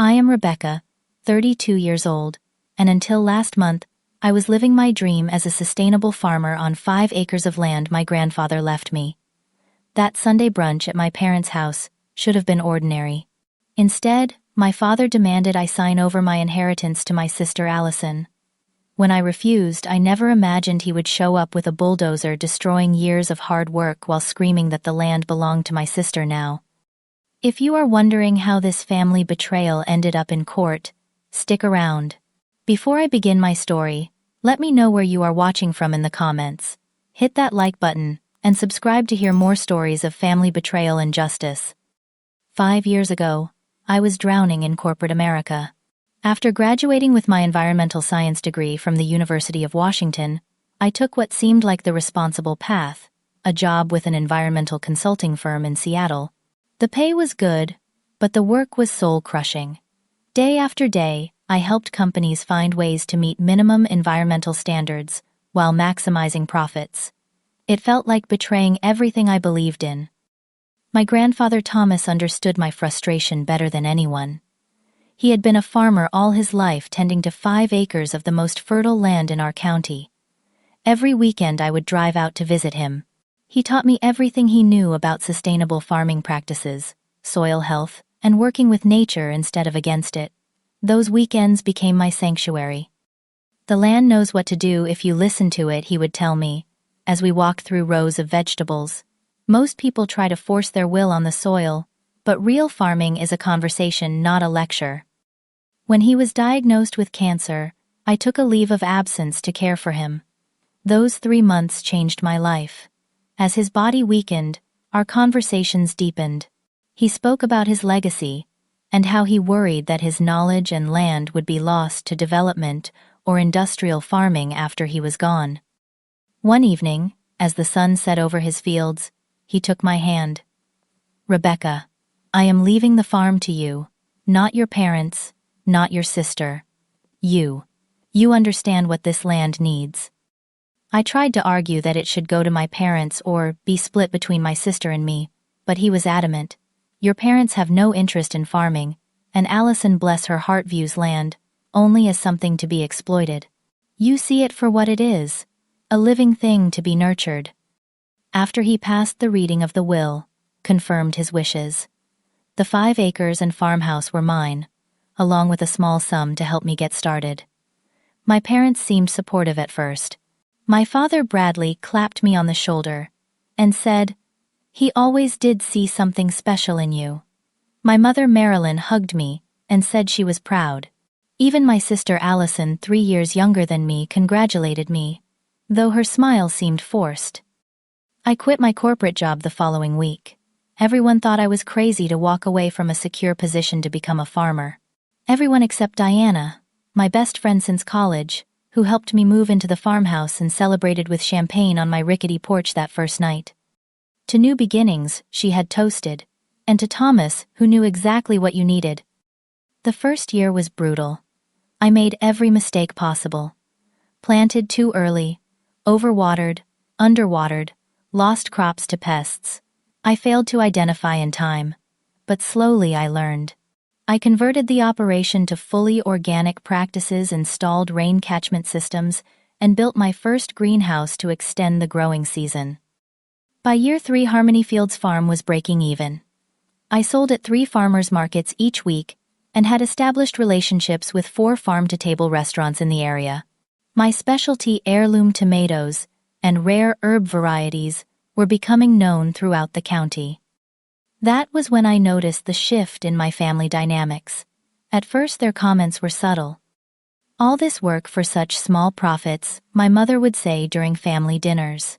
I am Rebecca, 32 years old, and until last month, I was living my dream as a sustainable farmer on 5 acres of land my grandfather left me. That Sunday brunch at my parents' house should have been ordinary. Instead, my father demanded I sign over my inheritance to my sister Allison. When I refused, I never imagined he would show up with a bulldozer destroying years of hard work while screaming that the land belonged to my sister now. If you are wondering how this family betrayal ended up in court, stick around. Before I begin my story, let me know where you are watching from in the comments. Hit that like button, and subscribe to hear more stories of family betrayal and justice. 5 years ago, I was drowning in corporate America. After graduating with my environmental science degree from the University of Washington, I took what seemed like the responsible path, a job with an environmental consulting firm in Seattle. The pay was good, but the work was soul-crushing. Day after day, I helped companies find ways to meet minimum environmental standards while maximizing profits. It felt like betraying everything I believed in. My grandfather Thomas understood my frustration better than anyone. He had been a farmer all his life, tending to 5 acres of the most fertile land in our county. Every weekend I would drive out to visit him. He taught me everything he knew about sustainable farming practices, soil health, and working with nature instead of against it. Those weekends became my sanctuary. The land knows what to do if you listen to it, he would tell me, as we walked through rows of vegetables. Most people try to force their will on the soil, but real farming is a conversation, not a lecture. When he was diagnosed with cancer, I took a leave of absence to care for him. Those 3 months changed my life. As his body weakened, our conversations deepened. He spoke about his legacy, and how he worried that his knowledge and land would be lost to development or industrial farming after he was gone. One evening, as the sun set over his fields, he took my hand. "Rebecca, I am leaving the farm to you, not your parents, not your sister. You. You understand what this land needs." I tried to argue that it should go to my parents or be split between my sister and me, but he was adamant. "Your parents have no interest in farming, and Allison, bless her heart, views land only as something to be exploited. You see it for what it is, a living thing to be nurtured." After he passed, the reading of the will confirmed his wishes. The 5 acres and farmhouse were mine, along with a small sum to help me get started. My parents seemed supportive at first. My father Bradley clapped me on the shoulder and said, "He always did see something special in you." My mother Marilyn hugged me and said she was proud. Even my sister Allison, 3 years younger than me, congratulated me, though her smile seemed forced. I quit my corporate job the following week. Everyone thought I was crazy to walk away from a secure position to become a farmer. Everyone except Diana, my best friend since college, who helped me move into the farmhouse and celebrated with champagne on my rickety porch that first night. To new beginnings, she had toasted, and to Thomas, who knew exactly what you needed. The first year was brutal. I made every mistake possible. Planted too early, overwatered, underwatered, lost crops to pests. I failed to identify in time, but slowly I learned. I converted the operation to fully organic practices, installed rain catchment systems, and built my first greenhouse to extend the growing season. By year 3, Harmony Fields Farm was breaking even. I sold at 3 farmers markets each week and had established relationships with 4 farm-to-table restaurants in the area. My specialty, heirloom tomatoes and rare herb varieties, were becoming known throughout the county. That was when I noticed the shift in my family dynamics. At first, their comments were subtle. "All this work for such small profits," my mother would say during family dinners.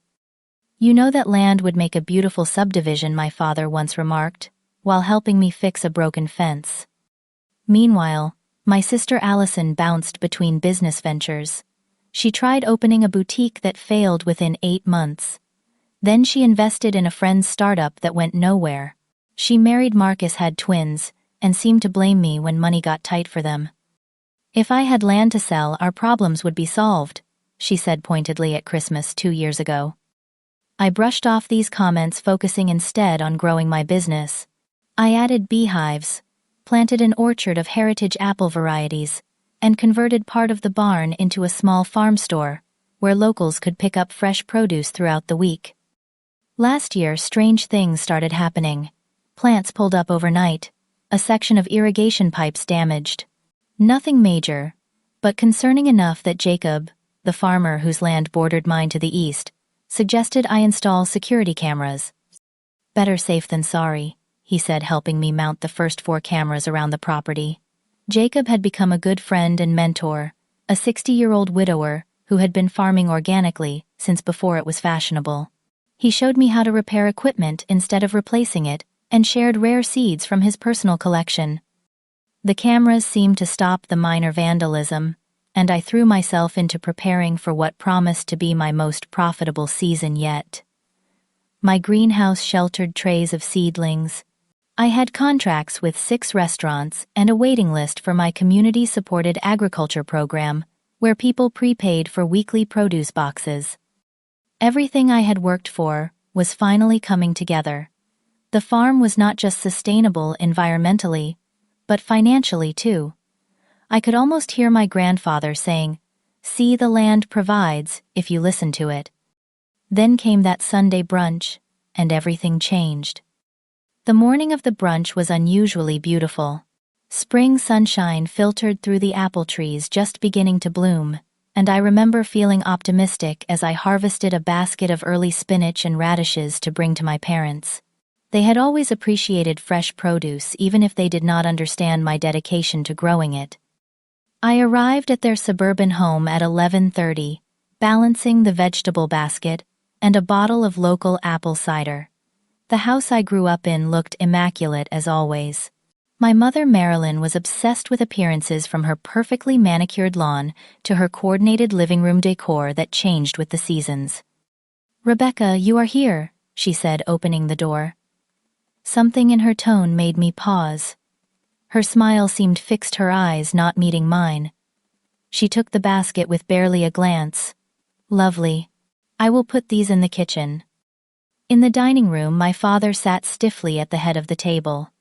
"You know that land would make a beautiful subdivision," my father once remarked, while helping me fix a broken fence. Meanwhile, my sister Allison bounced between business ventures. She tried opening a boutique that failed within 8 months. Then she invested in a friend's startup that went nowhere. She married Marcus, had twins, and seemed to blame me when money got tight for them. "If I had land to sell, our problems would be solved," she said pointedly at Christmas 2 years ago. I brushed off these comments, focusing instead on growing my business. I added beehives, planted an orchard of heritage apple varieties, and converted part of the barn into a small farm store, where locals could pick up fresh produce throughout the week. Last year, strange things started happening. Plants pulled up overnight, a section of irrigation pipes damaged. Nothing major, but concerning enough that Jacob, the farmer whose land bordered mine to the east, suggested I install security cameras. "Better safe than sorry," he said, helping me mount the first 4 cameras around the property. Jacob had become a good friend and mentor, a 60-year-old widower who had been farming organically since before it was fashionable. He showed me how to repair equipment instead of replacing it, and shared rare seeds from his personal collection. The cameras seemed to stop the minor vandalism, and I threw myself into preparing for what promised to be my most profitable season yet. My greenhouse sheltered trays of seedlings. I had contracts with 6 restaurants and a waiting list for my community-supported agriculture program, where people prepaid for weekly produce boxes. Everything I had worked for was finally coming together. The farm was not just sustainable environmentally, but financially too. I could almost hear my grandfather saying, "See, the land provides if you listen to it." Then came that Sunday brunch, and everything changed. The morning of the brunch was unusually beautiful. Spring sunshine filtered through the apple trees just beginning to bloom, and I remember feeling optimistic as I harvested a basket of early spinach and radishes to bring to my parents. They had always appreciated fresh produce even if they did not understand my dedication to growing it. I arrived at their suburban home at 11:30, balancing the vegetable basket and a bottle of local apple cider. The house I grew up in looked immaculate as always. My mother Marilyn was obsessed with appearances, from her perfectly manicured lawn to her coordinated living room decor that changed with the seasons. "Rebecca, you are here," she said, opening the door. Something in her tone made me pause. Her smile seemed fixed, her eyes not meeting mine. She took the basket with barely a glance. "Lovely. I will put these in the kitchen." In the dining room, my father sat stiffly at the head of the table.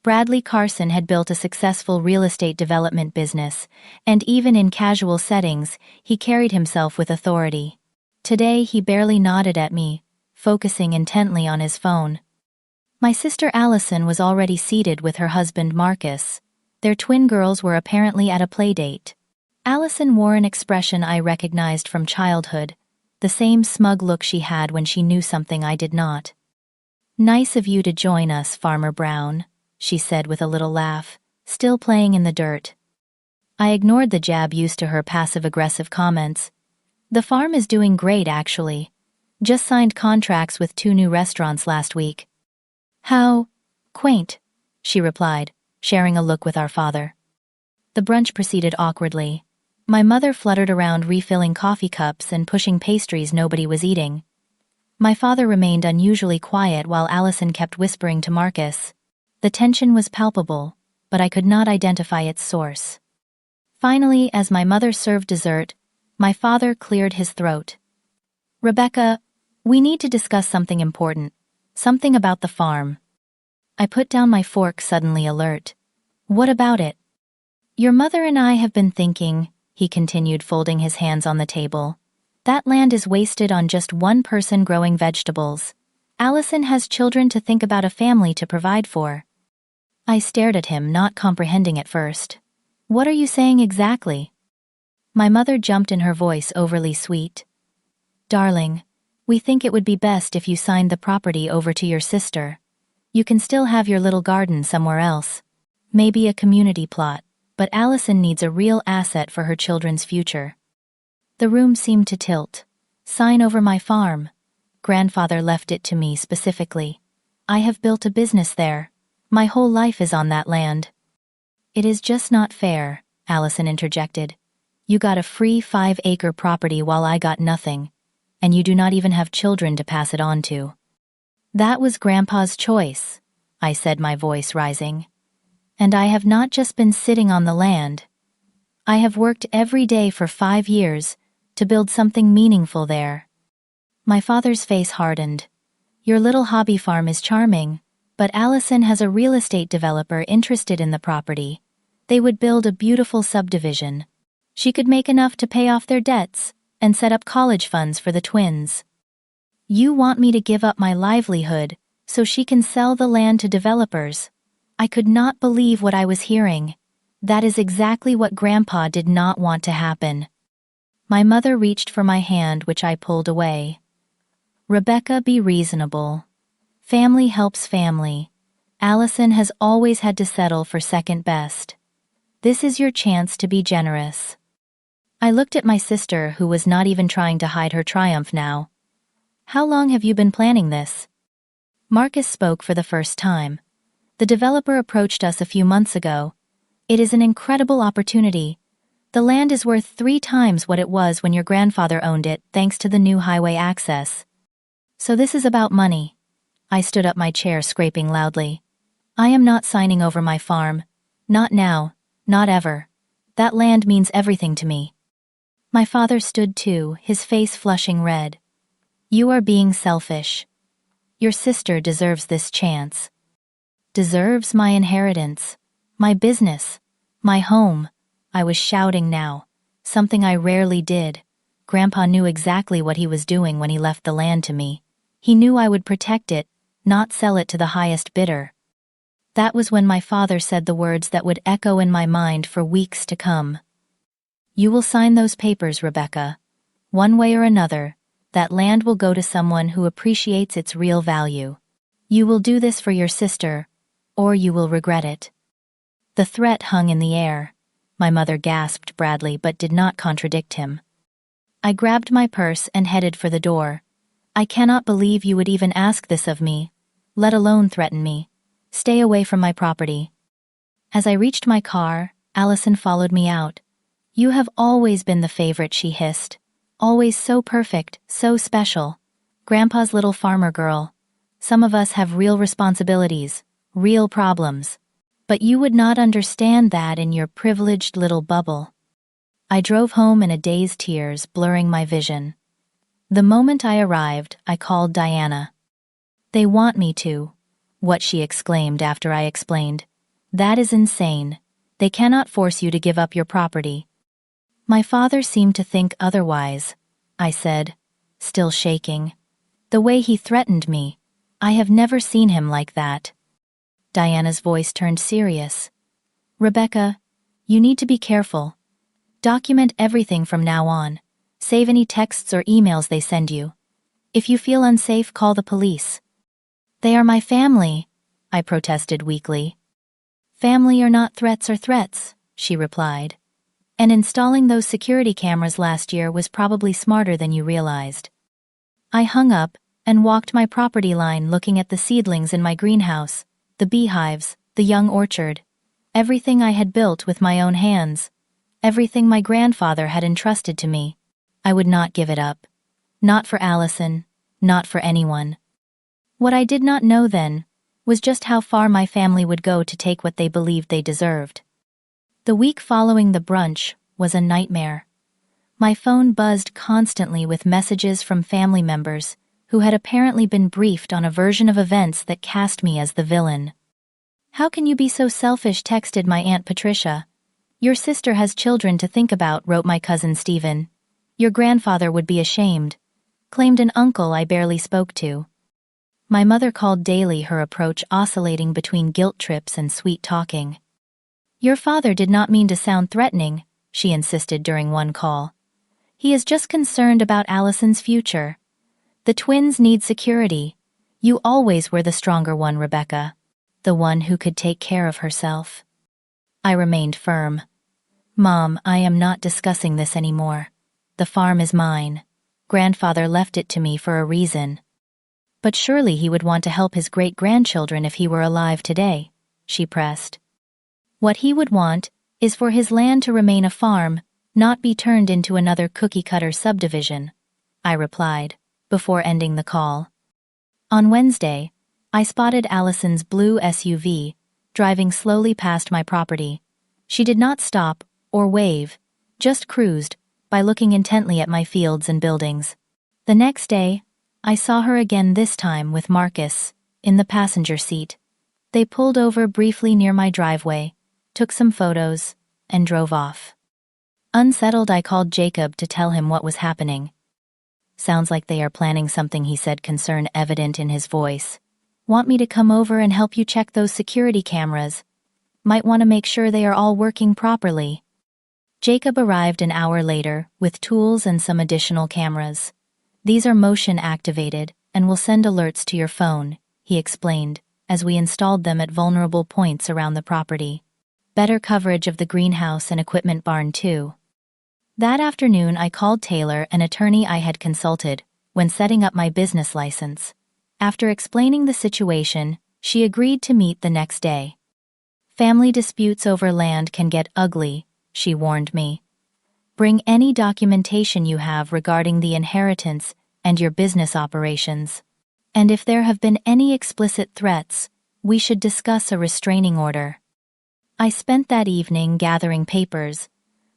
Bradley Carson had built a successful real estate development business, and even in casual settings, he carried himself with authority. Today, he barely nodded at me, focusing intently on his phone. My sister Allison was already seated with her husband Marcus. Their twin girls were apparently at a play date. Allison wore an expression I recognized from childhood, the same smug look she had when she knew something I did not. "Nice of you to join us, Farmer Brown," she said with a little laugh, still playing in the dirt. I ignored the jab used to her passive-aggressive comments. "The farm is doing great, actually. Just signed contracts with 2 new restaurants last week." "How quaint," she replied, sharing a look with our father. The brunch proceeded awkwardly. My mother fluttered around refilling coffee cups and pushing pastries nobody was eating. My father remained unusually quiet while Allison kept whispering to Marcus. The tension was palpable, but I could not identify its source. Finally, as my mother served dessert, my father cleared his throat. "Rebecca, we need to discuss something important. Something about the farm." I put down my fork, suddenly alert. "What about it?" "Your mother and I have been thinking," he continued, folding his hands on the table. "That land is wasted on just one person growing vegetables. Allison has children to think about, a family to provide for." I stared at him, not comprehending at first. "What are you saying exactly?" My mother jumped in, her voice overly sweet. "Darling, we think it would be best if you signed the property over to your sister. You can still have your little garden somewhere else. Maybe a community plot, but Allison needs a real asset for her children's future." The room seemed to tilt. "Sign over my farm. Grandfather left it to me specifically. I have built a business there. My whole life is on that land." "It is just not fair," Allison interjected. "You got a free 5-acre property while I got nothing, and you do not even have children to pass it on to." "That was Grandpa's choice," I said, my voice rising. "And I have not just been sitting on the land. I have worked every day for 5 years to build something meaningful there." My father's face hardened. "Your little hobby farm is charming, But Allison has a real estate developer interested in the property. They would build a beautiful subdivision. She could make enough to pay off their debts and set up college funds for the twins. You want me to give up my livelihood so she can sell the land to developers? I could not believe what I was hearing. That is exactly what Grandpa did not want to happen. My mother reached for my hand, which I pulled away. Rebecca, be reasonable. Family helps family. Allison has always had to settle for second best. This is your chance to be generous. I looked at my sister, who was not even trying to hide her triumph now. How long have you been planning this? Marcus spoke for the first time. The developer approached us a few months ago. It is an incredible opportunity. The land is worth 3 times what it was when your grandfather owned it, thanks to the new highway access. So this is about money. I stood up my chair, scraping loudly. I am not signing over my farm. Not now, not ever. That land means everything to me. My father stood too, his face flushing red. You are being selfish. Your sister deserves this chance. Deserves my inheritance, my business, my home. I was shouting now, something I rarely did. Grandpa knew exactly what he was doing when he left the land to me. He knew I would protect it, not sell it to the highest bidder. That was when my father said the words that would echo in my mind for weeks to come. You will sign those papers, Rebecca. One way or another, that land will go to someone who appreciates its real value. You will do this for your sister, or you will regret it. The threat hung in the air. My mother gasped Bradley, but did not contradict him. I grabbed my purse and headed for the door. I cannot believe you would even ask this of me, let alone threaten me. Stay away from my property. As I reached my car, Allison followed me out. You have always been the favorite, she hissed. Always so perfect, so special. Grandpa's little farmer girl. Some of us have real responsibilities, real problems. But you would not understand that in your privileged little bubble. I drove home in a dazed, tears blurring my vision. The moment I arrived, I called Diana. They want me to. What she exclaimed after I explained. That is insane. They cannot force you to give up your property. My father seemed to think otherwise, I said, still shaking. The way he threatened me, I have never seen him like that. Diana's voice turned serious. Rebecca, you need to be careful. Document everything from now on. Save any texts or emails they send you. If you feel unsafe, call the police. They are my family, I protested weakly. Family are not threats or threats, she replied. And installing those security cameras last year was probably smarter than you realized. I hung up and walked my property line, looking at the seedlings in my greenhouse, the beehives, the young orchard, everything I had built with my own hands, everything my grandfather had entrusted to me. I would not give it up. Not for Allison, not for anyone. What I did not know then was just how far my family would go to take what they believed they deserved. The week following the brunch was a nightmare. My phone buzzed constantly with messages from family members who had apparently been briefed on a version of events that cast me as the villain. How can you be so selfish? Texted my Aunt Patricia. Your sister has children to think about, wrote my cousin Stephen. Your grandfather would be ashamed, claimed an uncle I barely spoke to. My mother called daily, her approach oscillating between guilt trips and sweet talking. Your father did not mean to sound threatening, she insisted during one call. He is just concerned about Allison's future. The twins need security. You always were the stronger one, Rebecca. The one who could take care of herself. I remained firm. Mom, I am not discussing this anymore. The farm is mine. Grandfather left it to me for a reason. But surely he would want to help his great-grandchildren if he were alive today, she pressed. What he would want is for his land to remain a farm, not be turned into another cookie-cutter subdivision, I replied, before ending the call. On Wednesday, I spotted Allison's blue SUV, driving slowly past my property. She did not stop or wave, just cruised, by looking intently at my fields and buildings. The next day, I saw her again, this time with Marcus, in the passenger seat. They pulled over briefly near my driveway, took some photos, and drove off. Unsettled, I called Jacob to tell him what was happening. "Sounds like they are planning something," he said, concern evident in his voice. "Want me to come over and help you check those security cameras? Might want to make sure they are all working properly." Jacob arrived an hour later with tools and some additional cameras. "These are motion activated and will send alerts to your phone," he explained, as we installed them at vulnerable points around the property. Better coverage of the greenhouse and equipment barn too. That afternoon, I called Taylor, an attorney I had consulted, when setting up my business license. After explaining the situation, she agreed to meet the next day. "Family disputes over land can get ugly," she warned me. "Bring any documentation you have regarding the inheritance and your business operations. And if there have been any explicit threats, we should discuss a restraining order." I spent that evening gathering papers.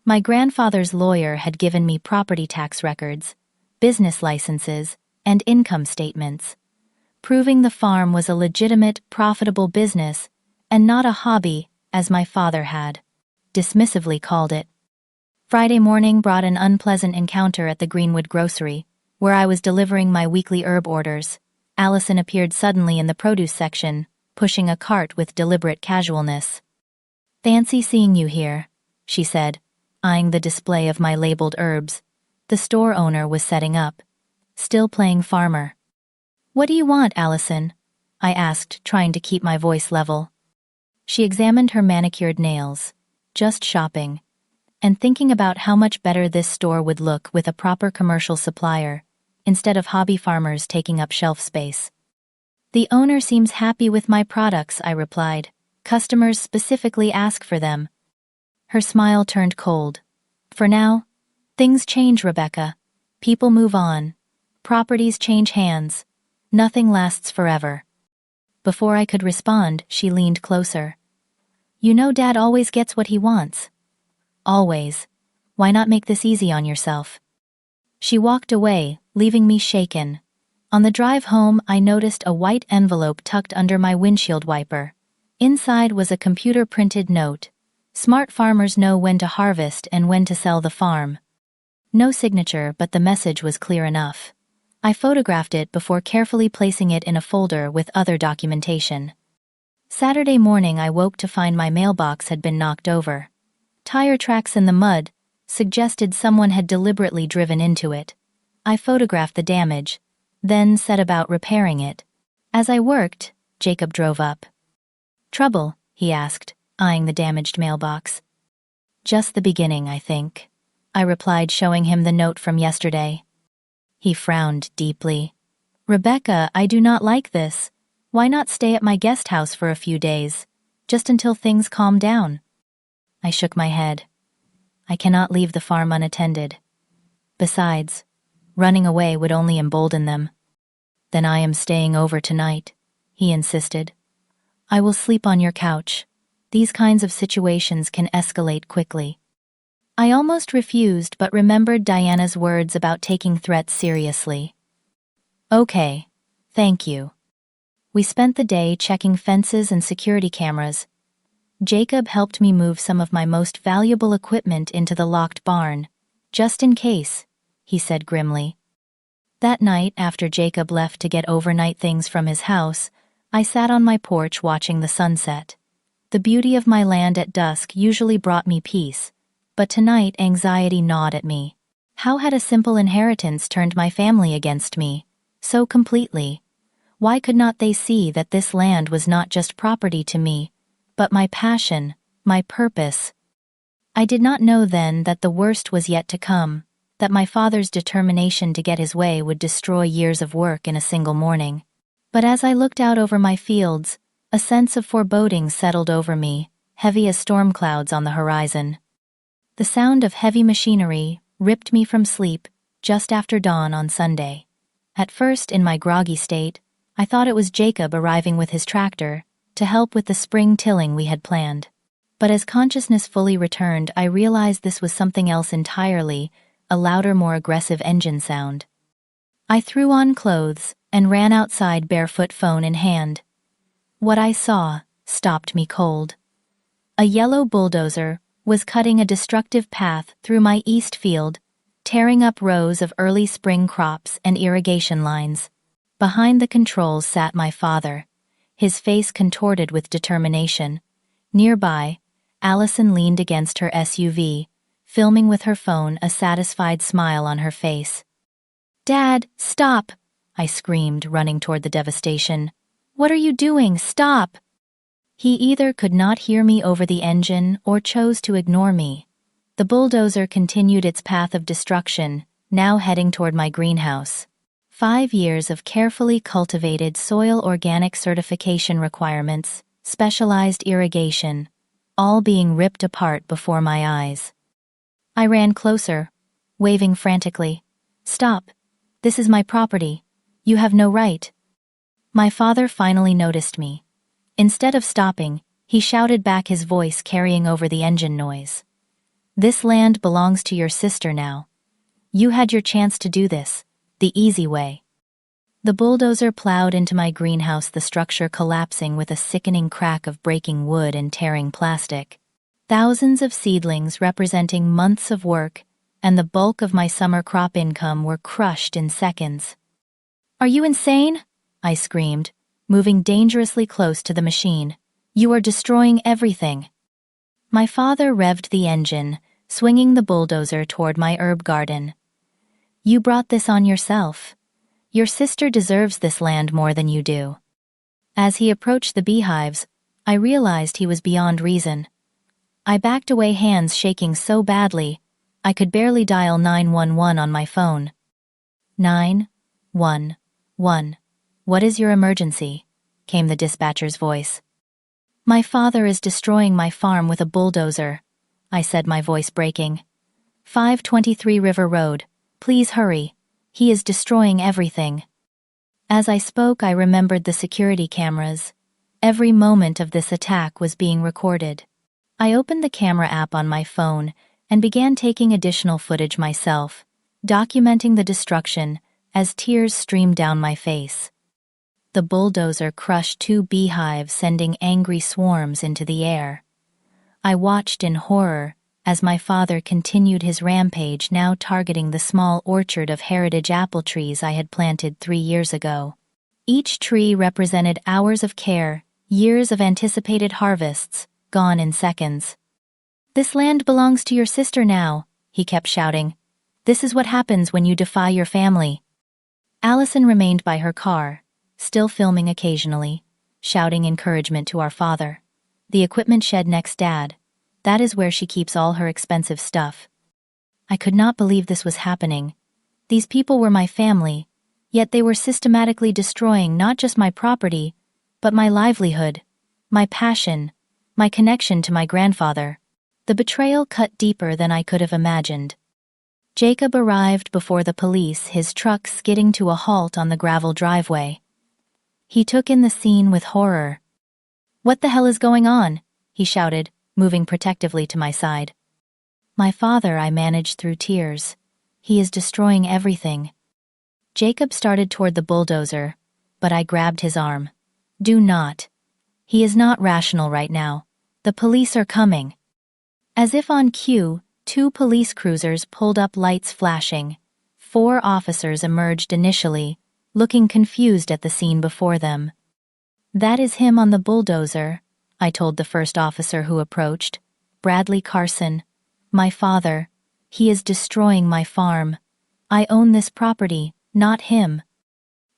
My grandfather's lawyer had given me property tax records, business licenses, and income statements, proving the farm was a legitimate, profitable business and not a hobby, as my father had dismissively called it. Friday morning brought an unpleasant encounter at the Greenwood grocery, where I was delivering my weekly herb orders. Allison appeared suddenly in the produce section, pushing a cart with deliberate casualness. "Fancy seeing you here," she said, eyeing the display of my labeled herbs. The store owner was setting up, still playing farmer. "What do you want, Allison?" I asked, trying to keep my voice level. She examined her manicured nails. "Just shopping. And thinking about how much better this store would look with a proper commercial supplier, instead of hobby farmers taking up shelf space." "The owner seems happy with my products," I replied. "Customers specifically ask for them." Her smile turned cold. "For now, things change, Rebecca. People move on. Properties change hands. Nothing lasts forever." Before I could respond, she leaned closer. "You know Dad always gets what he wants." "Always. Why not make this easy on yourself?" She walked away, leaving me shaken. On the drive home, I noticed a white envelope tucked under my windshield wiper. Inside was a computer-printed note. "Smart farmers know when to harvest and when to sell the farm." No signature, but the message was clear enough. I photographed it before carefully placing it in a folder with other documentation. Saturday morning, I woke to find my mailbox had been knocked over. Tire tracks in the mud suggested someone had deliberately driven into it. I photographed the damage, then set about repairing it. As I worked, Jacob drove up. "Trouble?" he asked, eyeing the damaged mailbox. "Just the beginning, I think," I replied, showing him the note from yesterday. He frowned deeply. "Rebecca, I do not like this. Why not stay at my guest house for a few days, just until things calm down?" I shook my head. "I cannot leave the farm unattended. Besides, running away would only embolden them." "Then I am staying over tonight," he insisted. "I will sleep on your couch. These kinds of situations can escalate quickly." I almost refused, but remembered Diana's words about taking threats seriously. "Okay, thank you." We spent the day checking fences and security cameras. Jacob helped me move some of my most valuable equipment into the locked barn. "Just in case," he said grimly. That night, after Jacob left to get overnight things from his house, I sat on my porch watching the sunset. The beauty of my land at dusk usually brought me peace, but tonight anxiety gnawed at me. How had a simple inheritance turned my family against me so completely? Why could not they see that this land was not just property to me, but my passion, my purpose? I did not know then that the worst was yet to come, that my father's determination to get his way would destroy years of work in a single morning. But as I looked out over my fields, a sense of foreboding settled over me, heavy as storm clouds on the horizon. The sound of heavy machinery ripped me from sleep just after dawn on Sunday. At first, in my groggy state, I thought it was Jacob arriving with his tractor to help with the spring tilling we had planned. But as consciousness fully returned, I realized this was something else entirely, a louder, more aggressive engine sound. I threw on clothes and ran outside, barefoot, phone in hand. What I saw stopped me cold. A yellow bulldozer was cutting a destructive path through my east field, tearing up rows of early spring crops and irrigation lines. Behind the controls sat my father, his face contorted with determination. Nearby, Allison leaned against her SUV, filming with her phone, a satisfied smile on her face. "Dad, stop!" I screamed, running toward the devastation. "What are you doing? Stop!" He either could not hear me over the engine or chose to ignore me. The bulldozer continued its path of destruction, now heading toward my greenhouse. 5 years of carefully cultivated soil organic certification requirements, specialized irrigation, all being ripped apart before my eyes. I ran closer, waving frantically. "Stop! This is my property. You have no right." My father finally noticed me. Instead of stopping, he shouted back, his voice carrying over the engine noise. "This land belongs to your sister now. You had your chance to do this, the easy way." The bulldozer plowed into my greenhouse, the structure collapsing with a sickening crack of breaking wood and tearing plastic. Thousands of seedlings representing months of work and the bulk of my summer crop income were crushed in seconds. "Are you insane?" I screamed, moving dangerously close to the machine. "You are destroying everything." My father revved the engine, swinging the bulldozer toward my herb garden. "You brought this on yourself. Your sister deserves this land more than you do." As he approached the beehives, I realized he was beyond reason. I backed away, hands shaking so badly, I could barely dial 911 on my phone. 911. "What is your emergency?" came the dispatcher's voice. "My father is destroying my farm with a bulldozer," I said, my voice breaking. 523 River Road. "Please hurry. He is destroying everything." As I spoke, I remembered the security cameras. Every moment of this attack was being recorded. I opened the camera app on my phone and began taking additional footage myself, documenting the destruction as tears streamed down my face. The bulldozer crushed 2 beehives, sending angry swarms into the air. I watched in horror as my father continued his rampage, now targeting the small orchard of heritage apple trees I had planted 3 years ago. Each tree represented hours of care, years of anticipated harvests, gone in seconds. "This land belongs to your sister now," he kept shouting. "This is what happens when you defy your family." Allison remained by her car, still filming occasionally, shouting encouragement to our father. "The equipment shed next, Dad. That is where she keeps all her expensive stuff." I could not believe this was happening. These people were my family, yet they were systematically destroying not just my property, but my livelihood, my passion, my connection to my grandfather. The betrayal cut deeper than I could have imagined. Jacob arrived before the police, his truck skidding to a halt on the gravel driveway. He took in the scene with horror. "What the hell is going on?" he shouted, moving protectively to my side. "My father," I managed through tears. "He is destroying everything." Jacob started toward the bulldozer, but I grabbed his arm. "Do not. He is not rational right now. The police are coming." As if on cue, 2 police cruisers pulled up, lights flashing. 4 officers emerged initially, looking confused at the scene before them. "That is him on the bulldozer," I told the first officer who approached. "Bradley Carson. My father. He is destroying my farm. I own this property, not him."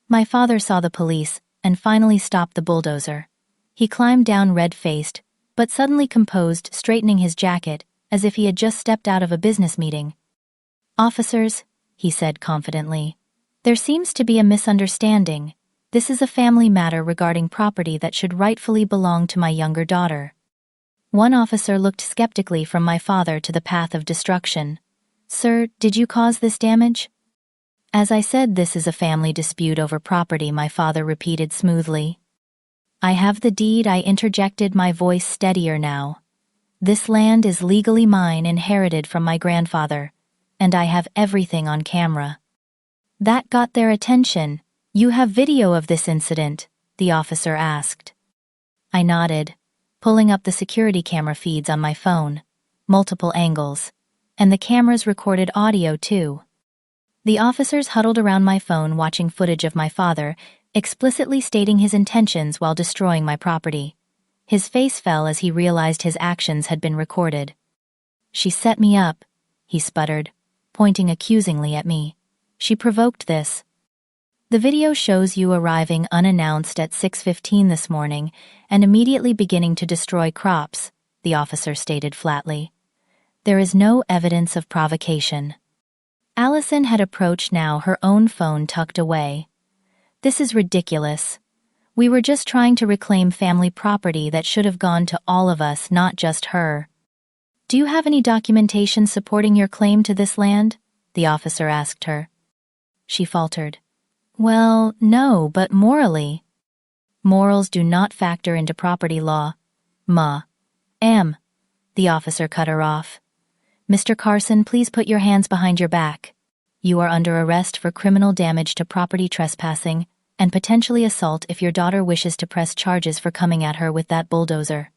My father saw the police and finally stopped the bulldozer. He climbed down, red-faced, but suddenly composed, straightening his jacket as if he had just stepped out of a business meeting. "Officers," he said confidently, "there seems to be a misunderstanding. This is a family matter regarding property that should rightfully belong to my younger daughter." One officer looked skeptically from my father to the path of destruction. "Sir, did you cause this damage?" "As I said, this is a family dispute over property," my father repeated smoothly. "I have the deed," I interjected, my voice steadier now. "This land is legally mine, inherited from my grandfather, and I have everything on camera." That got their attention. "You have video of this incident?" the officer asked. I nodded, pulling up the security camera feeds on my phone. Multiple angles. And the cameras recorded audio too. The officers huddled around my phone watching footage of my father, explicitly stating his intentions while destroying my property. His face fell as he realized his actions had been recorded. "She set me up," he sputtered, pointing accusingly at me. "She provoked this." "The video shows you arriving unannounced at 6:15 this morning and immediately beginning to destroy crops," the officer stated flatly. "There is no evidence of provocation." Allison had approached now, her own phone tucked away. "This is ridiculous. We were just trying to reclaim family property that should have gone to all of us, not just her." "Do you have any documentation supporting your claim to this land?" the officer asked her. She faltered. "Well, no, but morally." "Morals do not factor into property law. The officer cut her off. "Mr. Carson, please put your hands behind your back. You are under arrest for criminal damage to property, trespassing, and potentially assault if your daughter wishes to press charges for coming at her with that bulldozer."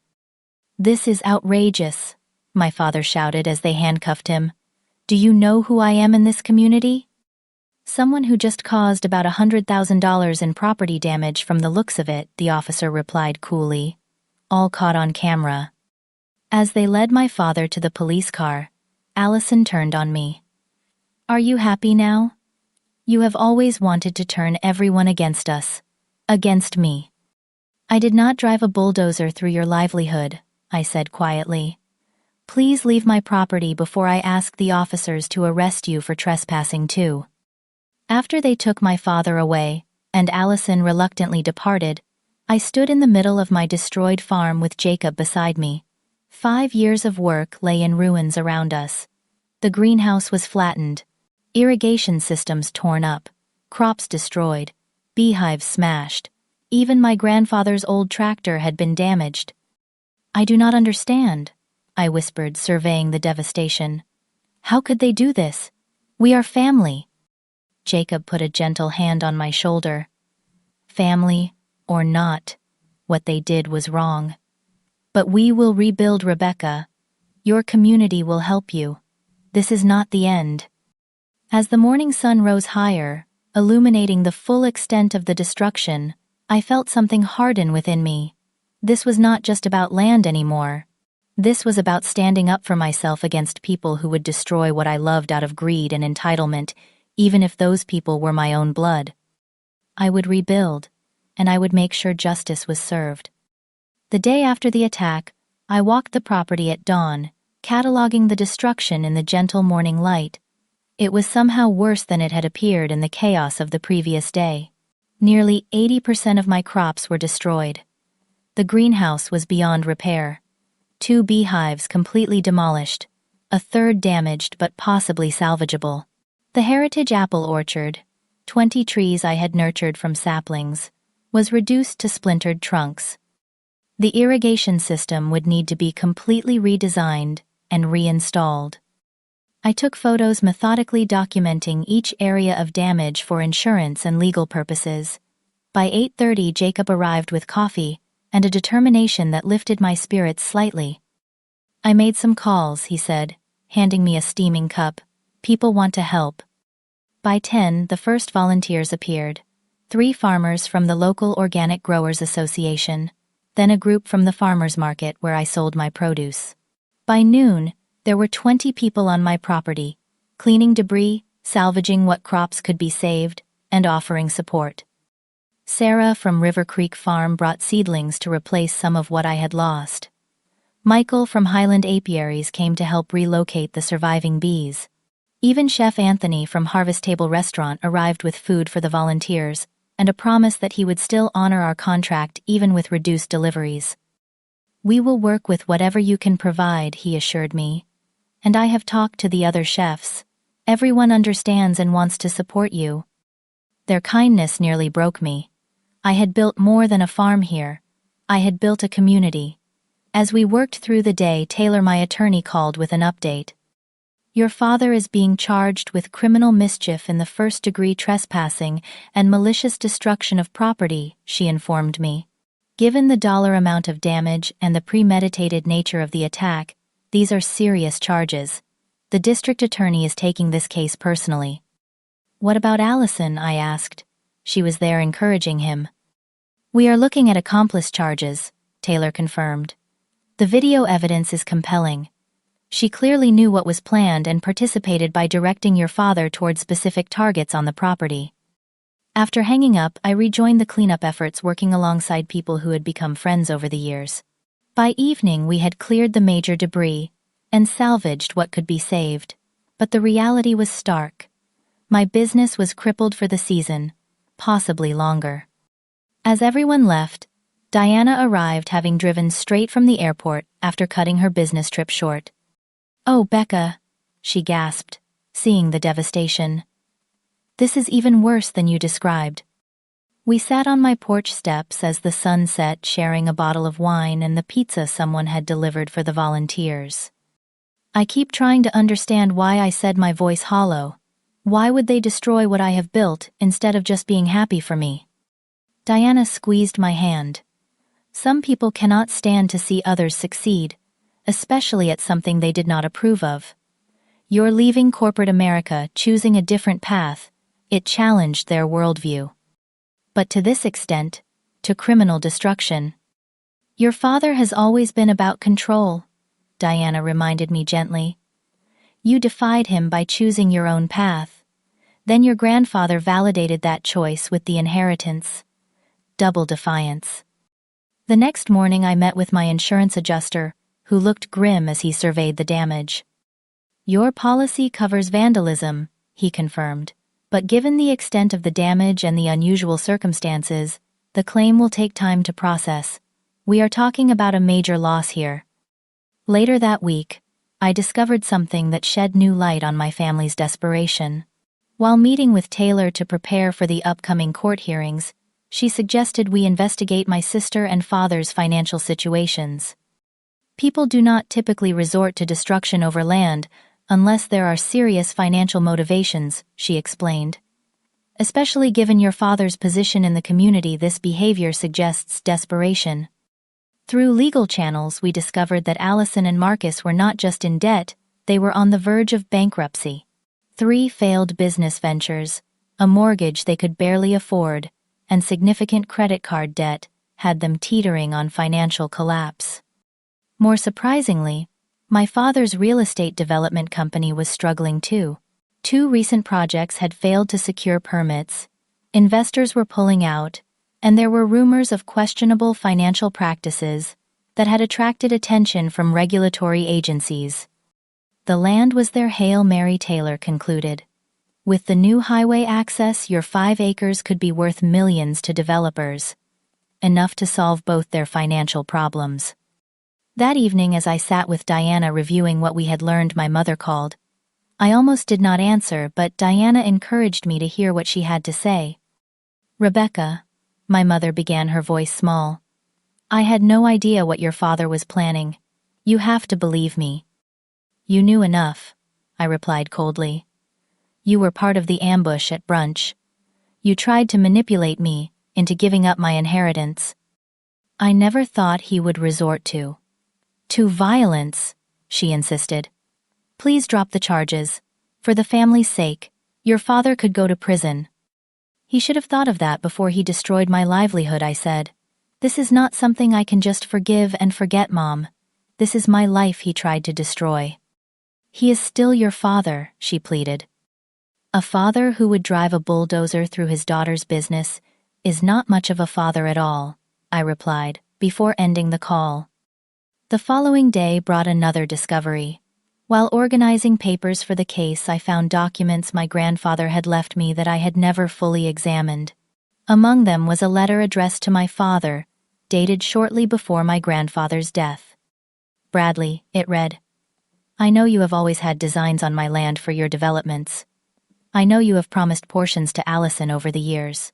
"This is outrageous," my father shouted as they handcuffed him. "Do you know who I am in this community?" "Someone who just caused about $100,000 in property damage from the looks of it," the officer replied coolly. All caught on camera. As they led my father to the police car, Allison turned on me. "Are you happy now? You have always wanted to turn everyone against us. Against me." "I did not drive a bulldozer through your livelihood," I said quietly. "Please leave my property before I ask the officers to arrest you for trespassing too." After they took my father away, and Allison reluctantly departed, I stood in the middle of my destroyed farm with Jacob beside me. 5 years of work lay in ruins around us. The greenhouse was flattened, irrigation systems torn up, crops destroyed, beehives smashed. Even my grandfather's old tractor had been damaged. "I do not understand," I whispered, surveying the devastation. "How could they do this? We are family." Jacob put a gentle hand on my shoulder. "Family or not, what they did was wrong. But we will rebuild, Rebecca. Your community will help you. This is not the end." As the morning sun rose higher, illuminating the full extent of the destruction, I felt something harden within me. This was not just about land anymore. This was about standing up for myself against people who would destroy what I loved out of greed and entitlement, even if those people were my own blood. I would rebuild, and I would make sure justice was served. The day after the attack, I walked the property at dawn, cataloging the destruction in the gentle morning light. It was somehow worse than it had appeared in the chaos of the previous day. Nearly 80% of my crops were destroyed. The greenhouse was beyond repair. 2 beehives completely demolished, a third damaged but possibly salvageable. The heritage apple orchard, 20 trees I had nurtured from saplings, was reduced to splintered trunks. The irrigation system would need to be completely redesigned and reinstalled. I took photos methodically documenting each area of damage for insurance and legal purposes. By 8:30, Jacob arrived with coffee and a determination that lifted my spirits slightly. "I made some calls," he said, handing me a steaming cup. "People want to help." By 10, the first volunteers appeared. 3 farmers from the local Organic Growers Association, then a group from the farmers market where I sold my produce. By noon, there were 20 people on my property, cleaning debris, salvaging what crops could be saved, and offering support. Sarah from River Creek Farm brought seedlings to replace some of what I had lost. Michael from Highland Apiaries came to help relocate the surviving bees. Even Chef Anthony from Harvest Table Restaurant arrived with food for the volunteers, and a promise that he would still honor our contract even with reduced deliveries. "We will work with whatever you can provide," he assured me. "And I have talked to the other chefs. Everyone understands and wants to support you." Their kindness nearly broke me. I had built more than a farm here. I had built a community. As we worked through the day, Taylor, my attorney, called with an update. "Your father is being charged with criminal mischief in the first-degree trespassing and malicious destruction of property," she informed me. Given the dollar amount of damage and the premeditated nature of the attack, these are serious charges. The district attorney is taking this case personally. What about Allison? I asked. She was there encouraging him. We are looking at accomplice charges, Taylor confirmed. The video evidence is compelling. She clearly knew what was planned and participated by directing your father toward specific targets on the property. After hanging up, I rejoined the cleanup efforts, working alongside people who had become friends over the years. By evening, we had cleared the major debris and salvaged what could be saved. But the reality was stark. My business was crippled for the season, possibly longer. As everyone left, Diana arrived, having driven straight from the airport after cutting her business trip short. "Oh, Becca," she gasped, seeing the devastation. "This is even worse than you described." We sat on my porch steps as the sun set, sharing a bottle of wine and the pizza someone had delivered for the volunteers. I keep trying to understand why I said, my voice hollow. Why would they destroy what I have built instead of just being happy for me? Diana squeezed my hand. Some people cannot stand to see others succeed, especially at something they did not approve of. You're leaving corporate America, choosing a different path. It challenged their worldview. But to this extent, to criminal destruction. Your father has always been about control, Diana reminded me gently. You defied him by choosing your own path. Then your grandfather validated that choice with the inheritance. Double defiance. The next morning I met with my insurance adjuster, who looked grim as he surveyed the damage. Your policy covers vandalism, he confirmed. But given the extent of the damage and the unusual circumstances, the claim will take time to process. We are talking about a major loss here. Later that week, I discovered something that shed new light on my family's desperation. While meeting with Taylor to prepare for the upcoming court hearings, she suggested we investigate my sister and father's financial situations. People do not typically resort to destruction over land unless there are serious financial motivations, she explained. Especially given your father's position in the community, this behavior suggests desperation. Through legal channels, we discovered that Allison and Marcus were not just in debt, they were on the verge of bankruptcy. 3 failed business ventures, a mortgage they could barely afford, and significant credit card debt had them teetering on financial collapse. More surprisingly, my father's real estate development company was struggling too. 2 recent projects had failed to secure permits, investors were pulling out, and there were rumors of questionable financial practices that had attracted attention from regulatory agencies. The land was their Hail Mary, Taylor concluded. With the new highway access, your 5 acres could be worth millions to developers, enough to solve both their financial problems. That evening, as I sat with Diana reviewing what we had learned, my mother called. I almost did not answer, but Diana encouraged me to hear what she had to say. "Rebecca," my mother began, her voice small, "I had no idea what your father was planning. You have to believe me." "You knew enough," I replied coldly. "You were part of the ambush at Brunch. You tried to manipulate me into giving up my inheritance." "I never thought he would resort to violence," she insisted. "Please drop the charges. For the family's sake, your father could go to prison." "He should have thought of that before he destroyed my livelihood," I said. "This is not something I can just forgive and forget, Mom. This is my life he tried to destroy." "He is still your father," she pleaded. "A father who would drive a bulldozer through his daughter's business is not much of a father at all," I replied, before ending the call. The following day brought another discovery. While organizing papers for the case, I found documents my grandfather had left me that I had never fully examined. Among them was a letter addressed to my father, dated shortly before my grandfather's death. "Bradley," it read, "I know you have always had designs on my land for your developments. I know you have promised portions to Allison over the years.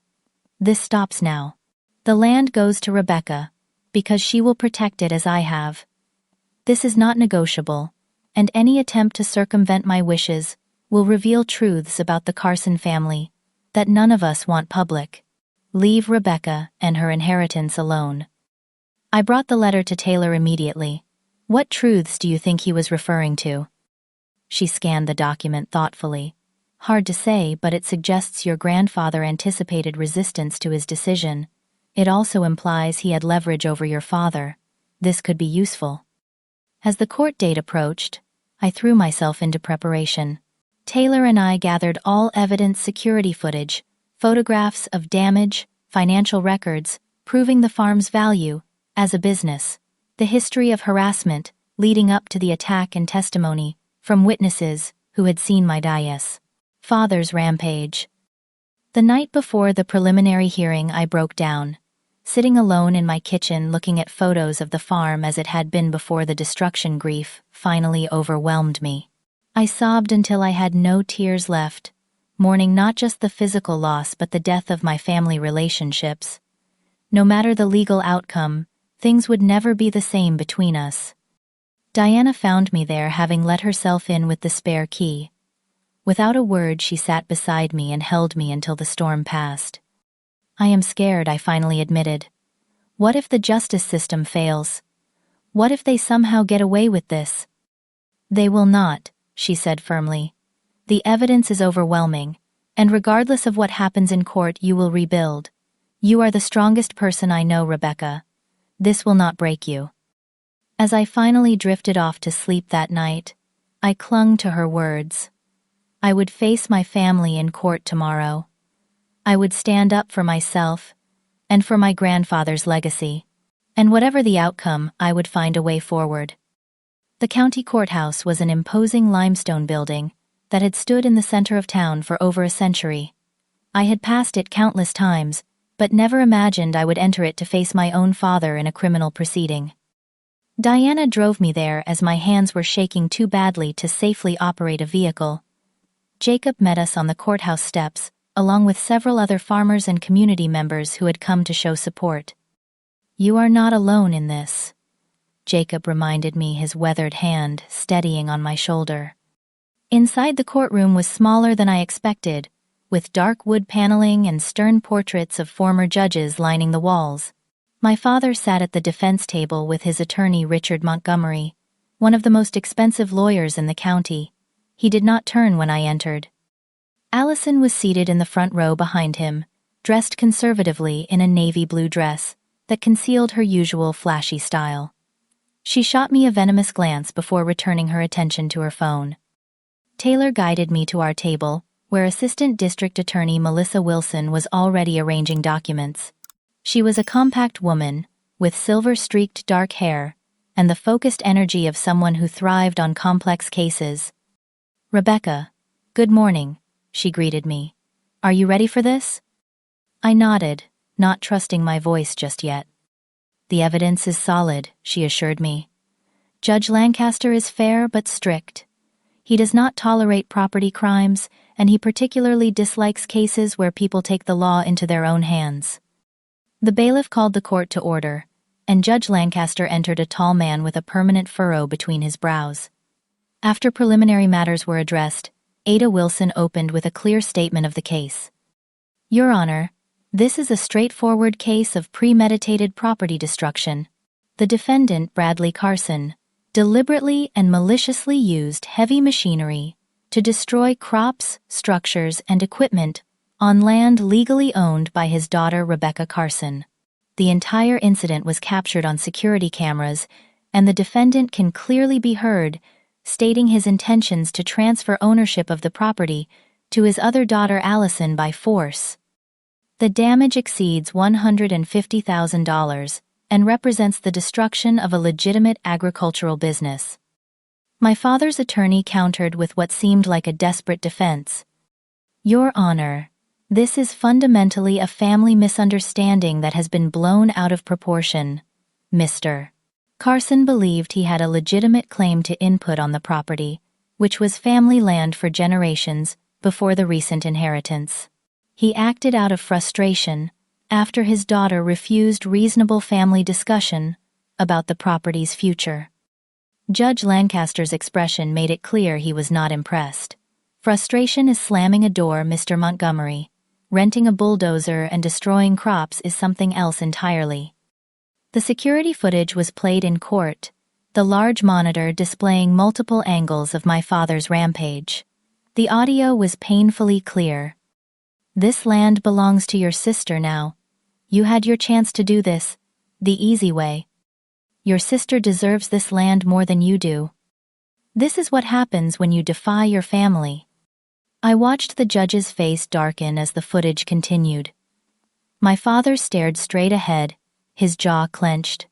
This stops now. The land goes to Rebecca, because she will protect it as I have. This is not negotiable, and any attempt to circumvent my wishes will reveal truths about the Carson family that none of us want public. Leave Rebecca and her inheritance alone." I brought the letter to Taylor immediately. What truths do you think he was referring to? She scanned the document thoughtfully. Hard to say, but it suggests your grandfather anticipated resistance to his decision. It also implies he had leverage over your father. This could be useful. As the court date approached, I threw myself into preparation. Taylor and I gathered all evidence, security footage, photographs of damage, financial records, proving the farm's value as a business, the history of harassment leading up to the attack, and testimony from witnesses who had seen my father's rampage. The night before the preliminary hearing, I broke down, sitting alone in my kitchen looking at photos of the farm as it had been before the destruction. Grief finally overwhelmed me. I sobbed until I had no tears left, mourning not just the physical loss but the death of my family relationships. No matter the legal outcome, things would never be the same between us. Diana found me there, having let herself in with the spare key. Without a word, she sat beside me and held me until the storm passed. I am scared, I finally admitted. What if the justice system fails? What if they somehow get away with this? They will not, she said firmly. The evidence is overwhelming, and regardless of what happens in court, you will rebuild. You are the strongest person I know, Rebecca. This will not break you. As I finally drifted off to sleep that night, I clung to her words. I would face my family in court tomorrow. I would stand up for myself and for my grandfather's legacy. And whatever the outcome, I would find a way forward. The county courthouse was an imposing limestone building that had stood in the center of town for over a century. I had passed it countless times, but never imagined I would enter it to face my own father in a criminal proceeding. Diana drove me there as my hands were shaking too badly to safely operate a vehicle. Jacob met us on the courthouse steps, along with several other farmers and community members who had come to show support. You are not alone in this, Jacob reminded me, his weathered hand steadying on my shoulder. Inside, the courtroom was smaller than I expected, with dark wood paneling and stern portraits of former judges lining the walls. My father sat at the defense table with his attorney Richard Montgomery, one of the most expensive lawyers in the county. He did not turn when I entered. Allison was seated in the front row behind him, dressed conservatively in a navy blue dress that concealed her usual flashy style. She shot me a venomous glance before returning her attention to her phone. Taylor guided me to our table, where Assistant District Attorney Melissa Wilson was already arranging documents. She was a compact woman, with silver-streaked dark hair, and the focused energy of someone who thrived on complex cases. Rebecca, good morning, she greeted me. Are you ready for this? I nodded, not trusting my voice just yet. The evidence is solid, she assured me. Judge Lancaster is fair but strict. He does not tolerate property crimes, and he particularly dislikes cases where people take the law into their own hands. The bailiff called the court to order, and Judge Lancaster entered, a tall man with a permanent furrow between his brows. After preliminary matters were addressed, Ada Wilson opened with a clear statement of the case. Your Honor, this is a straightforward case of premeditated property destruction. The defendant, Bradley Carson, deliberately and maliciously used heavy machinery to destroy crops, structures, and equipment on land legally owned by his daughter Rebecca Carson. The entire incident was captured on security cameras, and the defendant can clearly be heard stating his intentions to transfer ownership of the property to his other daughter Allison by force. The damage exceeds $150,000 and represents the destruction of a legitimate agricultural business. My father's attorney countered with what seemed like a desperate defense. Your Honor, this is fundamentally a family misunderstanding that has been blown out of proportion. Mr. Carson believed he had a legitimate claim to input on the property, which was family land for generations before the recent inheritance. He acted out of frustration after his daughter refused reasonable family discussion about the property's future. Judge Lancaster's expression made it clear he was not impressed. Frustration is slamming a door, Mr. Montgomery. Renting a bulldozer and destroying crops is something else entirely. The security footage was played in court, the large monitor displaying multiple angles of my father's rampage. The audio was painfully clear. "This land belongs to your sister now. You had your chance to do this, the easy way. Your sister deserves this land more than you do. This is what happens when you defy your family." I watched the judge's face darken as the footage continued. My father stared straight ahead, his jaw clenched.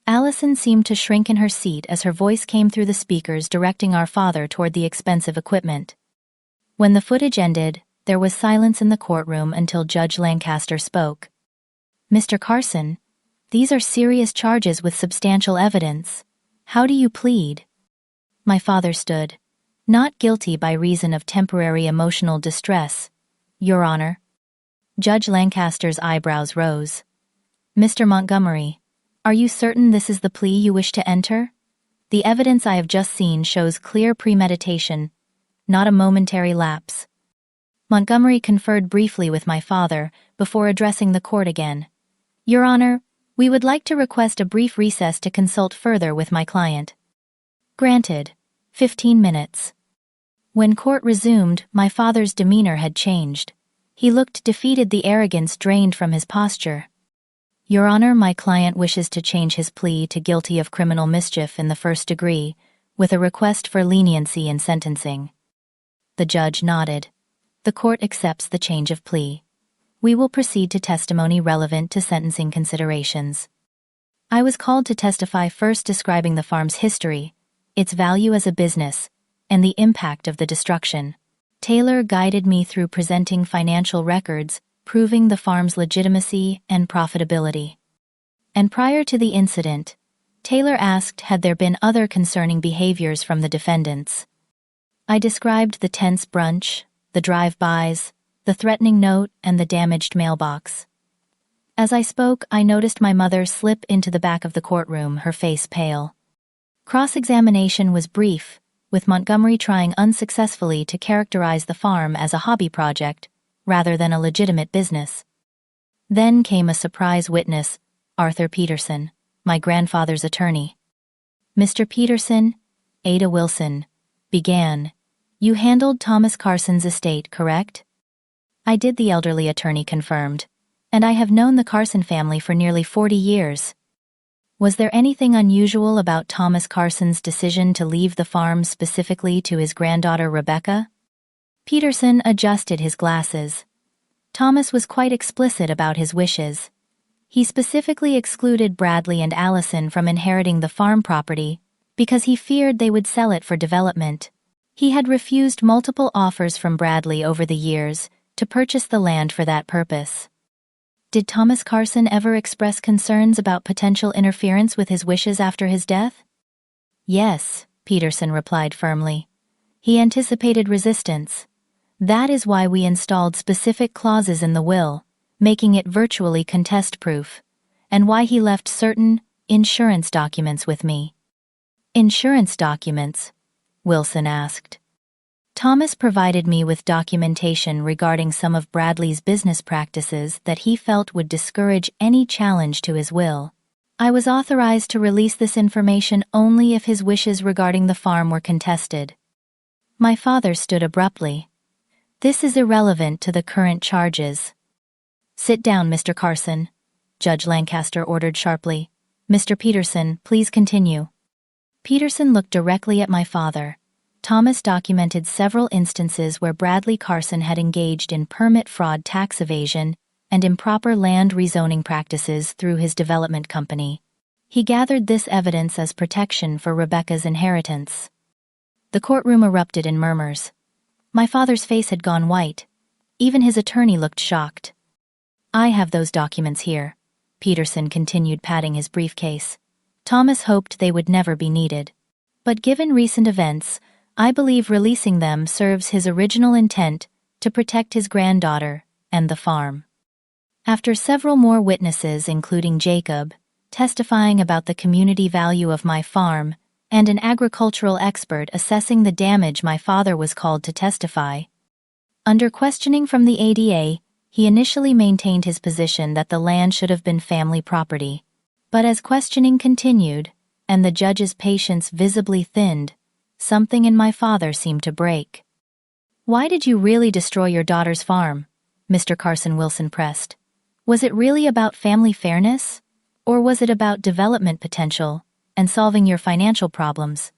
Allison seemed to shrink in her seat as her voice came through the speakers directing our father toward the expensive equipment. When the footage ended, there was silence in the courtroom until Judge Lancaster spoke. "Mr. Carson, these are serious charges with substantial evidence. How do you plead?" My father stood. "Not guilty by reason of temporary emotional distress, Your Honor." Judge Lancaster's eyebrows rose. "Mr. Montgomery, are you certain this is the plea you wish to enter? The evidence I have just seen shows clear premeditation, not a momentary lapse." Montgomery conferred briefly with my father before addressing the court again. "Your Honor, we would like to request a brief recess to consult further with my client." "Granted. 15 minutes. When court resumed, my father's demeanor had changed. He looked defeated, the arrogance drained from his posture. "Your Honor, my client wishes to change his plea to guilty of criminal mischief in the first degree, with a request for leniency in sentencing." The judge nodded. "The court accepts the change of plea. We will proceed to testimony relevant to sentencing considerations." I was called to testify, first describing the farm's history, its value as a business, and the impact of the destruction. Taylor guided me through presenting financial records, proving the farm's legitimacy and profitability. And prior to the incident, Taylor asked had there been other concerning behaviors from the defendants. I described the tense brunch, the drive-bys, the threatening note, and the damaged mailbox. As I spoke, I noticed my mother slip into the back of the courtroom, her face pale. Cross-examination was brief, with Montgomery trying unsuccessfully to characterize the farm as a hobby project, rather than a legitimate business. Then came a surprise witness, Arthur Peterson, my grandfather's attorney. "Mr. Peterson," Ada Wilson began, "you handled Thomas Carson's estate, correct?" "I did," the elderly attorney confirmed, "and I have known the Carson family for nearly 40 years. Was there anything unusual about Thomas Carson's decision to leave the farm specifically to his granddaughter Rebecca?" Peterson adjusted his glasses. "Thomas was quite explicit about his wishes. He specifically excluded Bradley and Allison from inheriting the farm property because he feared they would sell it for development. He had refused multiple offers from Bradley over the years to purchase the land for that purpose." "Did Thomas Carson ever express concerns about potential interference with his wishes after his death?" "Yes," Peterson replied firmly. "He anticipated resistance. That is why we installed specific clauses in the will, making it virtually contest-proof, and why he left certain insurance documents with me." "Insurance documents?" Wilson asked. "Thomas provided me with documentation regarding some of Bradley's business practices that he felt would discourage any challenge to his will. I was authorized to release this information only if his wishes regarding the farm were contested." My father stood abruptly. "This is irrelevant to the current charges." "Sit down, Mr. Carson," Judge Lancaster ordered sharply. "Mr. Peterson, please continue." Peterson looked directly at my father. Thomas documented several instances where Bradley Carson had engaged in permit fraud, tax evasion, and improper land rezoning practices through his development company. He gathered this evidence as protection for Rebecca's inheritance. The courtroom erupted in murmurs. My father's face had gone white. Even his attorney looked shocked. "I have those documents here," Peterson continued, patting his briefcase. "Thomas hoped they would never be needed. But given recent events, I believe releasing them serves his original intent to protect his granddaughter and the farm." After several more witnesses, including Jacob, testifying about the community value of my farm, and an agricultural expert assessing the damage, my father was called to testify. Under questioning from the ADA, he initially maintained his position that the land should have been family property. But as questioning continued, and the judge's patience visibly thinned, something in my father seemed to break. "Why did you really destroy your daughter's farm?" Mr. Carson Wilson pressed. "Was it really about family fairness? Or was it about development potential and solving your financial problems?"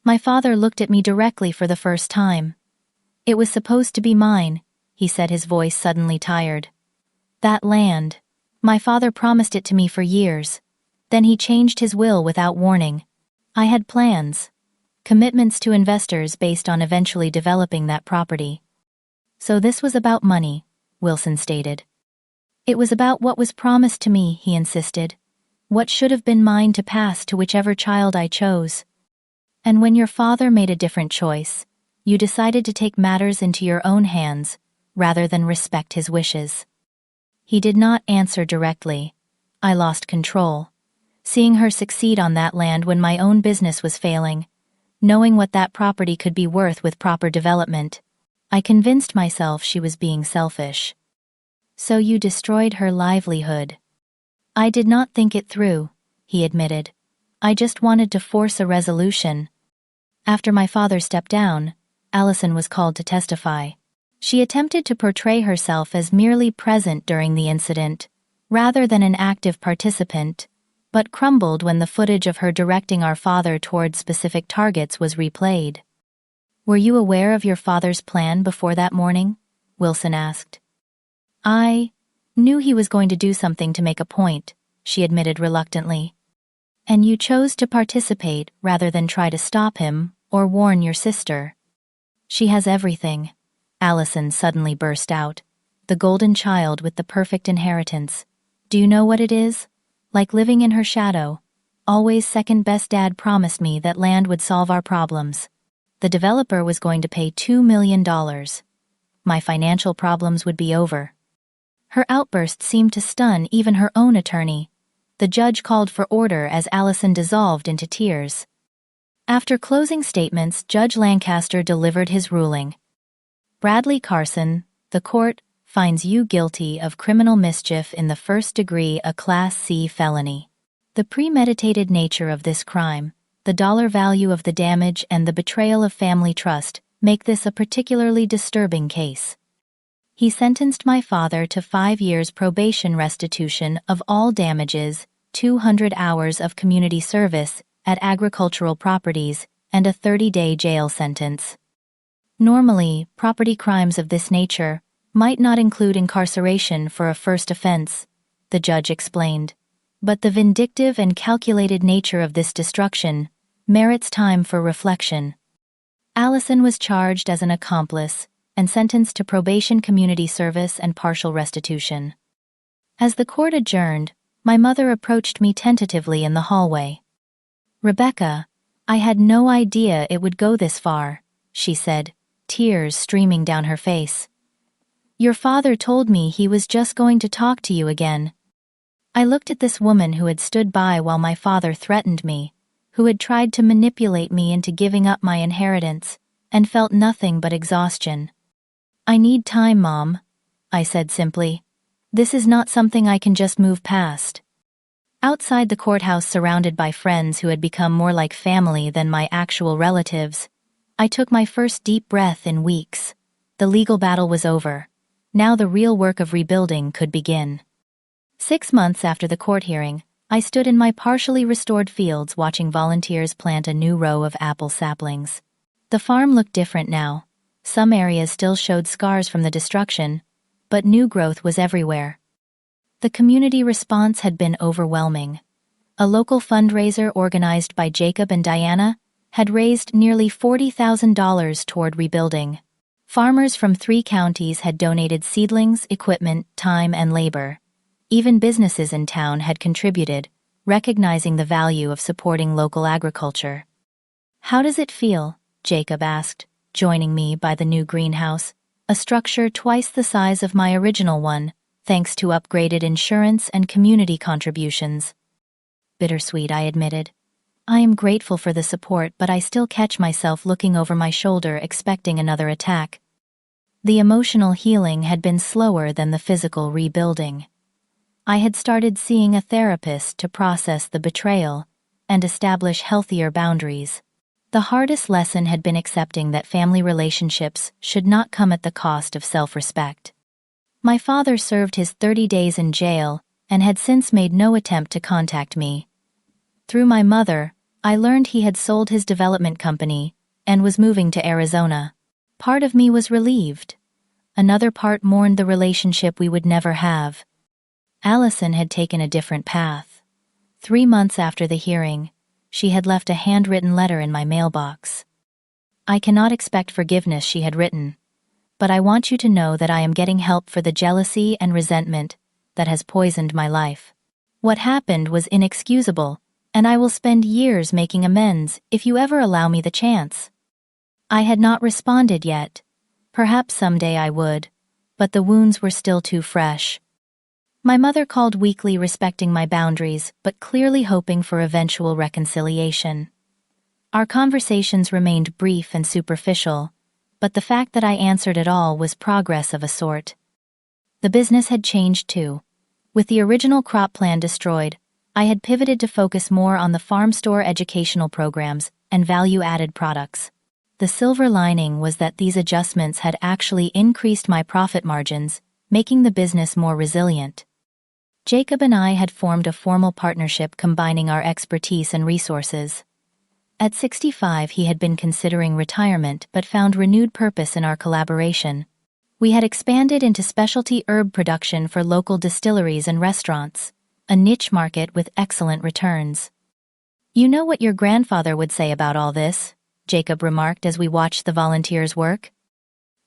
My father looked at me directly for the first time. "It was supposed to be mine," he said, his voice suddenly tired. "That land. My father promised it to me for years. Then he changed his will without warning. I had plans. Commitments to investors based on eventually developing that property. So this was about money," Wilson stated. "It was about what was promised to me," he insisted. "What should have been mine to pass to whichever child I chose. And when your father made a different choice, you decided to take matters into your own hands, rather than respect his wishes." He did not answer directly. I lost control. Seeing her succeed on that land when my own business was failing, knowing what that property could be worth with proper development, I convinced myself she was being selfish. "So you destroyed her livelihood." "I did not think it through," he admitted. "I just wanted to force a resolution." After my father stepped down, Allison was called to testify. She attempted to portray herself as merely present during the incident, rather than an active participant, but crumbled when the footage of her directing our father toward specific targets was replayed. "Were you aware of your father's plan before that morning?" Wilson asked. "I knew he was going to do something to make a point," she admitted reluctantly. "And you chose to participate rather than try to stop him or warn your sister." "She has everything," Allison suddenly burst out. "The golden child with the perfect inheritance. Do you know what it is? Like living in her shadow. Always second-best. Dad promised me that land would solve our problems. The developer was going to pay $2 million. My financial problems would be over." Her outburst seemed to stun even her own attorney. The judge called for order as Allison dissolved into tears. After closing statements, Judge Lancaster delivered his ruling. "Bradley Carson, the court finds you guilty of criminal mischief in the first degree, a Class C felony. The premeditated nature of this crime, the dollar value of the damage, and the betrayal of family trust make this a particularly disturbing case." He sentenced my father to 5 years probation, restitution of all damages, 200 hours of community service at agricultural properties, and a 30-day jail sentence. Normally, property crimes of this nature might not include incarceration for a first offense, the judge explained, but the vindictive and calculated nature of this destruction merits time for reflection. Allison was charged as an accomplice and sentenced to probation, community service, and partial restitution. As the court adjourned, my mother approached me tentatively in the hallway. "Rebecca, I had no idea it would go this far," she said, tears streaming down her face. "Your father told me he was just going to talk to you again." I looked at this woman who had stood by while my father threatened me, who had tried to manipulate me into giving up my inheritance, and felt nothing but exhaustion. "I need time, Mom," I said simply. "This is not something I can just move past." Outside the courthouse, surrounded by friends who had become more like family than my actual relatives, I took my first deep breath in weeks. The legal battle was over. Now the real work of rebuilding could begin. 6 months after the court hearing, I stood in my partially restored fields watching volunteers plant a new row of apple saplings. The farm looked different now. Some areas still showed scars from the destruction, but new growth was everywhere. The community response had been overwhelming. A local fundraiser organized by Jacob and Diana had raised nearly $40,000 toward rebuilding. Farmers from 3 counties had donated seedlings, equipment, time, and labor. Even businesses in town had contributed, recognizing the value of supporting local agriculture. "How does it feel?" Jacob asked, joining me by the new greenhouse, a structure twice the size of my original one, thanks to upgraded insurance and community contributions. "Bittersweet," I admitted. "I am grateful for the support, but I still catch myself looking over my shoulder expecting another attack." The emotional healing had been slower than the physical rebuilding. I had started seeing a therapist to process the betrayal and establish healthier boundaries. The hardest lesson had been accepting that family relationships should not come at the cost of self-respect. My father served his 30 days in jail and had since made no attempt to contact me. Through my mother, I learned he had sold his development company and was moving to Arizona. Part of me was relieved. Another part mourned the relationship we would never have. Allison had taken a different path. 3 months after the hearing, she had left a handwritten letter in my mailbox. "I cannot expect forgiveness," she had written, "but I want you to know that I am getting help for the jealousy and resentment that has poisoned my life. What happened was inexcusable, and I will spend years making amends if you ever allow me the chance." I had not responded yet. Perhaps someday I would, but the wounds were still too fresh. My mother called weekly, respecting my boundaries, but clearly hoping for eventual reconciliation. Our conversations remained brief and superficial, but the fact that I answered at all was progress of a sort. The business had changed too. With the original crop plan destroyed, I had pivoted to focus more on the farm store educational programs and value-added products. The silver lining was that these adjustments had actually increased my profit margins, making the business more resilient. Jacob and I had formed a formal partnership combining our expertise and resources. At 65, he had been considering retirement but found renewed purpose in our collaboration. We had expanded into specialty herb production for local distilleries and restaurants, a niche market with excellent returns. "You know what your grandfather would say about all this," Jacob remarked as we watched the volunteers work.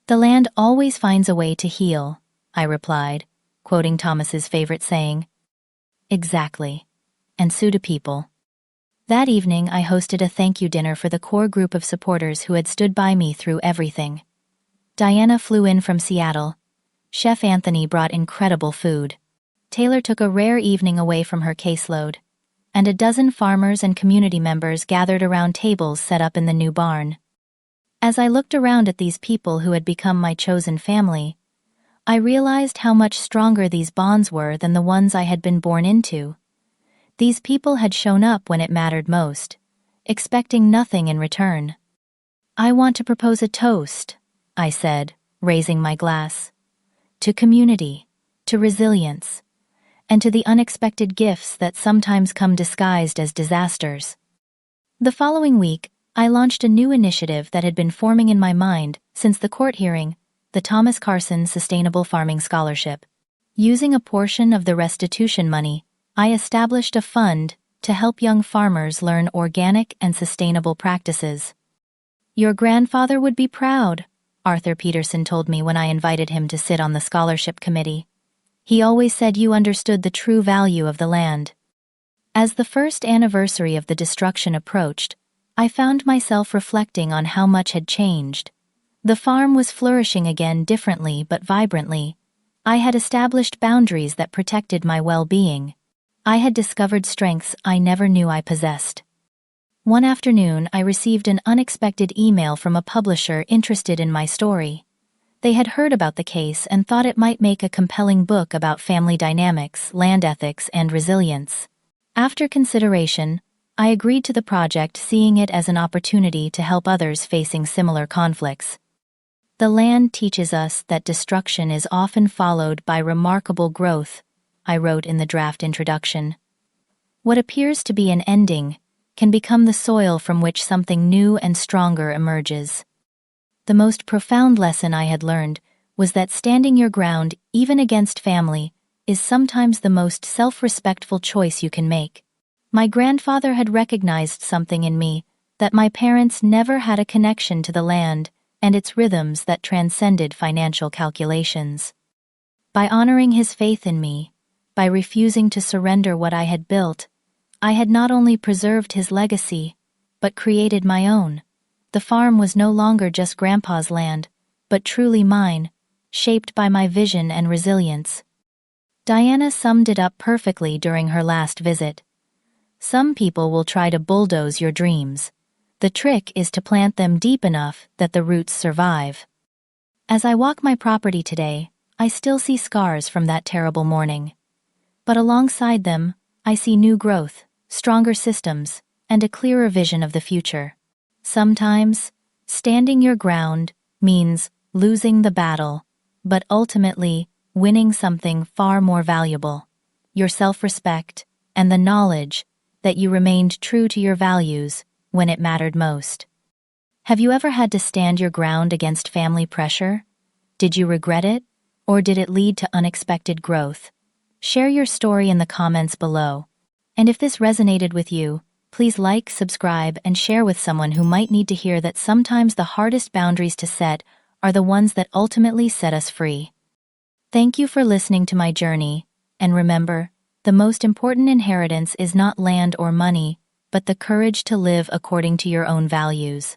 "The land always finds a way to heal," I replied, quoting Thomas's favorite saying. Exactly. And so do people. That evening, I hosted a thank you dinner for the core group of supporters who had stood by me through everything. Diana flew in from Seattle. Chef Anthony brought incredible food. Taylor took a rare evening away from her caseload, and a dozen farmers and community members gathered around tables set up in the new barn. As I looked around at these people who had become my chosen family, I realized how much stronger these bonds were than the ones I had been born into. These people had shown up when it mattered most, expecting nothing in return. "I want to propose a toast," I said, raising my glass. "To community, to resilience, and to the unexpected gifts that sometimes come disguised as disasters." The following week, I launched a new initiative that had been forming in my mind since the court hearing, the Thomas Carson Sustainable Farming Scholarship. Using a portion of the restitution money, I established a fund to help young farmers learn organic and sustainable practices. "Your grandfather would be proud," Arthur Peterson told me when I invited him to sit on the scholarship committee. "He always said you understood the true value of the land." As the first anniversary of the destruction approached, I found myself reflecting on how much had changed. The farm was flourishing again, differently but vibrantly. I had established boundaries that protected my well-being. I had discovered strengths I never knew I possessed. One afternoon, I received an unexpected email from a publisher interested in my story. They had heard about the case and thought it might make a compelling book about family dynamics, land ethics, and resilience. After consideration, I agreed to the project, seeing it as an opportunity to help others facing similar conflicts. "The land teaches us that destruction is often followed by remarkable growth," I wrote in the draft introduction. "What appears to be an ending can become the soil from which something new and stronger emerges." The most profound lesson I had learned was that standing your ground, even against family, is sometimes the most self-respectful choice you can make. My grandfather had recognized something in me that my parents never had: a connection to the land and its rhythms that transcended financial calculations. By honoring his faith in me, by refusing to surrender what I had built, I had not only preserved his legacy, but created my own. The farm was no longer just Grandpa's land, but truly mine, shaped by my vision and resilience. Diana summed it up perfectly during her last visit. "Some people will try to bulldoze your dreams. The trick is to plant them deep enough that the roots survive." As I walk my property today, I still see scars from that terrible morning. But alongside them, I see new growth, stronger systems, and a clearer vision of the future. Sometimes, standing your ground means losing the battle, but ultimately winning something far more valuable: your self-respect and the knowledge that you remained true to your values when it mattered most. Have you ever had to stand your ground against family pressure? Did you regret it, or did it lead to unexpected growth? Share your story in the comments below. And if this resonated with you, please like, subscribe, and share with someone who might need to hear that sometimes the hardest boundaries to set are the ones that ultimately set us free. Thank you for listening to my journey, and remember, the most important inheritance is not land or money, but the courage to live according to your own values.